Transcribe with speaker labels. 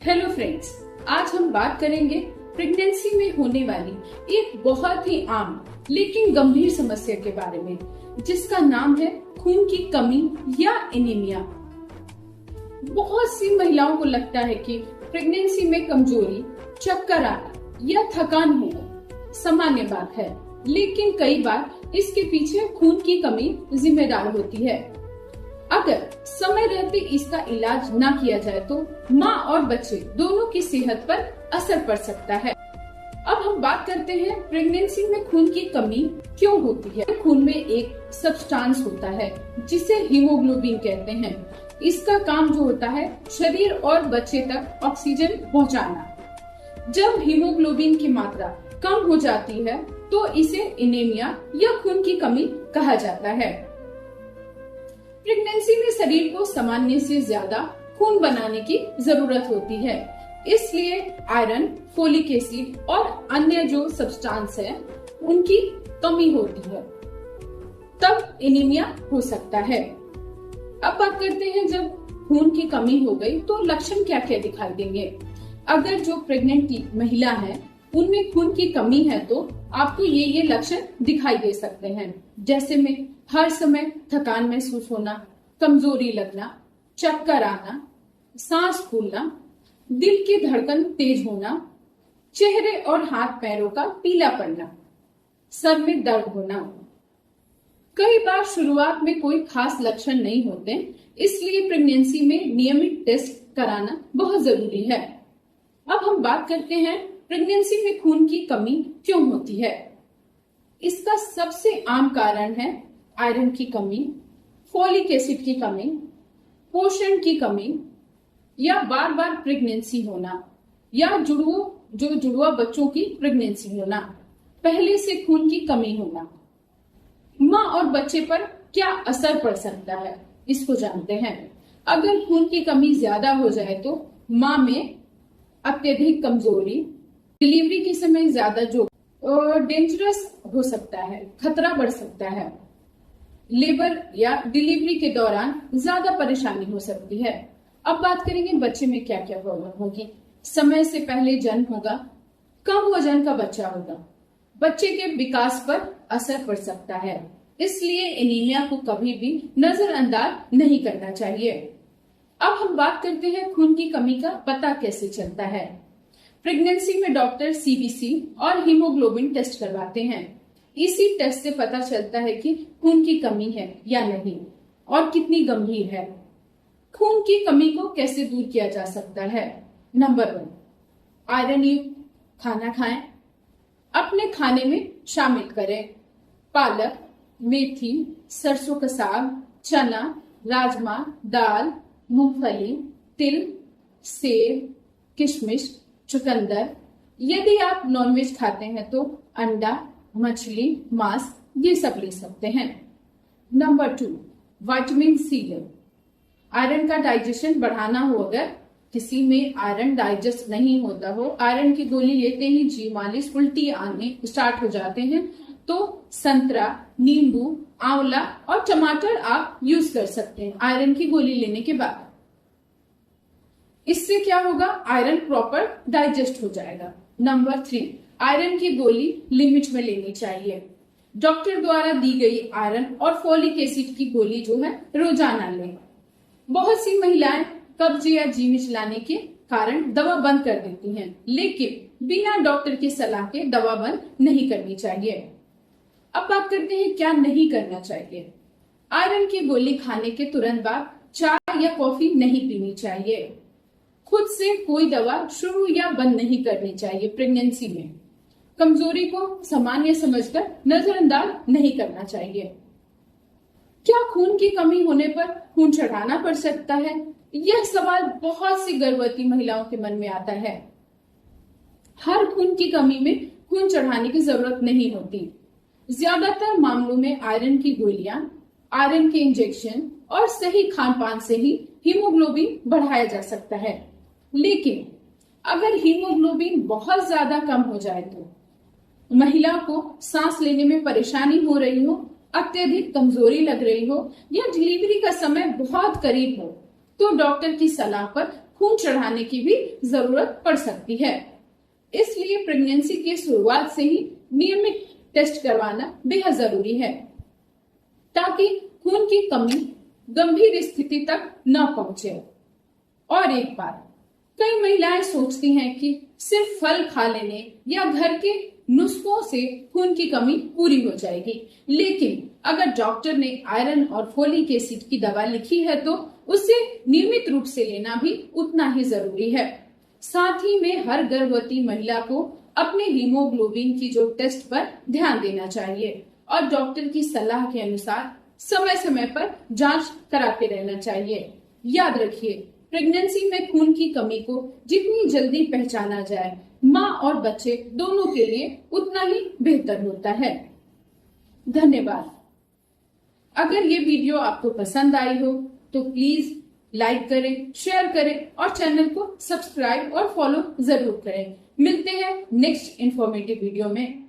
Speaker 1: Hello friends, आज हम बात करेंगे प्रेगनेंसी में होने वाली एक बहुत ही आम लेकिन गंभीर समस्या के बारे में, जिसका नाम है खून की कमी या एनीमिया। बहुत सी महिलाओं को लगता है कि प्रेगनेंसी में कमजोरी, चक्कर आना या थकान होना सामान्य बात है, लेकिन कई बार इसके पीछे खून की कमी जिम्मेदार होती है। अगर समय रहते इसका इलाज ना किया जाए तो माँ और बच्चे दोनों की सेहत पर असर पड़ सकता है। अब हम बात करते हैं प्रेगनेंसी में खून की कमी क्यों होती है। खून में एक सब्सटेंस होता है जिसे हीमोग्लोबिन कहते हैं। इसका काम जो होता है शरीर और बच्चे तक ऑक्सीजन पहुंचाना। जब हीमोग्लोबिन की मात्रा कम हो जाती है तो इसे एनीमिया या खून की कमी कहा जाता है। प्रेगनेंसी में शरीर को सामान्य से ज्यादा खून बनाने की जरूरत होती है, इसलिए आयरन, फोलिक एसिड और अन्य जो सब्सटेंस है उनकी कमी होती है, तब एनीमिया हो सकता है। अब बात करते हैं जब खून की कमी हो गई तो लक्षण क्या क्या दिखाई देंगे। अगर जो प्रेग्नेंट महिला है उनमें खून की कमी है तो आपको ये लक्षण दिखाई दे सकते हैं, जैसे में हर समय थकान महसूस होना, कमजोरी लगना, चक्कर आना, सांस फूलना, दिल की धड़कन तेज होना, चेहरे और हाथ पैरों का पीला पड़ना, सर में दर्द होना। कई बार शुरुआत में कोई खास लक्षण नहीं होते, इसलिए प्रेगनेंसी में नियमित टेस्ट कराना बहुत जरूरी है। अब हम बात करते हैं प्रेगनेंसी में खून की कमी क्यों होती है। इसका सबसे आम कारण है आयरन की कमी, फोलिक एसिड की कमी, पोषण की कमी या बार बार प्रेगनेंसी होना या जुड़वा बच्चों की प्रेगनेंसी होना, पहले से खून की कमी होना। माँ और बच्चे पर क्या असर पड़ सकता है इसको जानते हैं। अगर खून की कमी ज्यादा हो जाए तो माँ में अत्यधिक कमजोरी, डिलीवरी के समय ज्यादा जो डेंजरस हो सकता है, खतरा बढ़ सकता है। लेबर या डिलीवरी के दौरान ज्यादा परेशानी हो सकती है। अब बात करेंगे बच्चे में क्या क्या प्रॉब्लम होगी। समय से पहले जन्म होगा, कम वजन का बच्चा होगा, बच्चे के विकास पर असर पड़ सकता है, इसलिए एनीमिया को कभी भी नजरअंदाज नहीं करना चाहिए। अब हम बात करते हैं खून की कमी का पता कैसे चलता है। प्रेगनेंसी में डॉक्टर सीबीसी और हीमोग्लोबिन टेस्ट करवाते हैं। इसी टेस्ट से पता चलता है कि खून की कमी है या नहीं और कितनी गंभीर है। खून की कमी को कैसे दूर किया जा सकता है। नंबर 1, आयरन युक्त खाना खाएं। अपने खाने में शामिल करें पालक, मेथी, सरसों का साग, चना, राजमा, दाल, मूंगफली, तिल, सेब, किशमिश, चुकंदर। यदि आप नॉनवेज खाते हैं तो अंडा, मछली, मांस ये सब ले सकते हैं। नंबर 2, विटामिन सी लें। आयरन का डाइजेशन बढ़ाना हो, अगर किसी में आयरन डाइजेस्ट नहीं होता हो, आयरन की गोली लेते ही जी मालिश, उल्टी आने स्टार्ट हो जाते हैं, तो संतरा, नींबू, आंवला और टमाटर आप यूज कर सकते हैं आयरन की गोली लेने के बाद। इससे क्या होगा, आयरन प्रॉपर डाइजेस्ट हो जाएगा। नंबर 3, आयरन की गोली लिमिट में लेनी चाहिए। डॉक्टर द्वारा दी गई आयरन और फोलिक एसिड की गोली जो है रोजाना लें। बहुत सी महिलाएं कब्ज या जी मिचलाने के कारण दवा बंद कर देती हैं, लेकिन बिना डॉक्टर की सलाह के दवा बंद नहीं करनी चाहिए। अब बात करते हैं क्या नहीं करना चाहिए। आयरन की गोली खाने के तुरंत बाद चाय या कॉफी नहीं पीनी चाहिए। खुद से कोई दवा शुरू या बंद नहीं करनी चाहिए। प्रेगनेंसी में कमजोरी को सामान्य समझकर नजरअंदाज नहीं करना चाहिए। क्या खून की कमी होने पर खून चढ़ाना पड़ सकता है? यह सवाल बहुत सी गर्भवती महिलाओं के मन में आता है। हर खून की कमी में खून चढ़ाने की जरूरत नहीं होती। ज्यादातर मामलों में आयरन की गोलियां, आयरन के इंजेक्शन और सही खान पान से ही हीमोग्लोबिन बढ़ाया जा सकता है। लेकिन अगर हीमोग्लोबिन बहुत ज्यादा कम हो जाए तो महिला को सांस लेने में परेशानी हो रही हो, अत्यधिक कमजोरी लग रही हो या डिलीवरी का समय बहुत करीब हो, तो डॉक्टर की सलाह पर खून चढ़ाने की भी जरूरत पड़ सकती है। इसलिए प्रेगनेंसी की शुरुआत से ही नियमित टेस्ट करवाना बेहद जरूरी है, ताकि खून की कमी गंभीर स्थिति तक न पहुंचे। और एक बात, कई महिलाएं सोचती हैं कि सिर्फ फल खा लेने या घर के नुस्खों से खून की कमी पूरी हो जाएगी, लेकिन अगर डॉक्टर ने आयरन और फोलिक एसिड की दवा लिखी है तो उसे नियमित रूप से लेना भी उतना ही जरूरी है। साथ ही में हर गर्भवती महिला को अपने हीमोग्लोबिन की जो टेस्ट पर ध्यान देना चाहिए और डॉक्टर की सलाह के अनुसार समय समय पर जांच कराते रहना चाहिए। याद रखिए, प्रेगनेंसी में खून की कमी को जितनी जल्दी पहचाना जाए, माँ और बच्चे दोनों के लिए उतना ही बेहतर होता है। धन्यवाद। अगर ये वीडियो आपको पसंद आई हो तो प्लीज लाइक करें, शेयर करें और चैनल को सब्सक्राइब और फॉलो जरूर करें। मिलते हैं नेक्स्ट इंफॉर्मेटिव वीडियो में।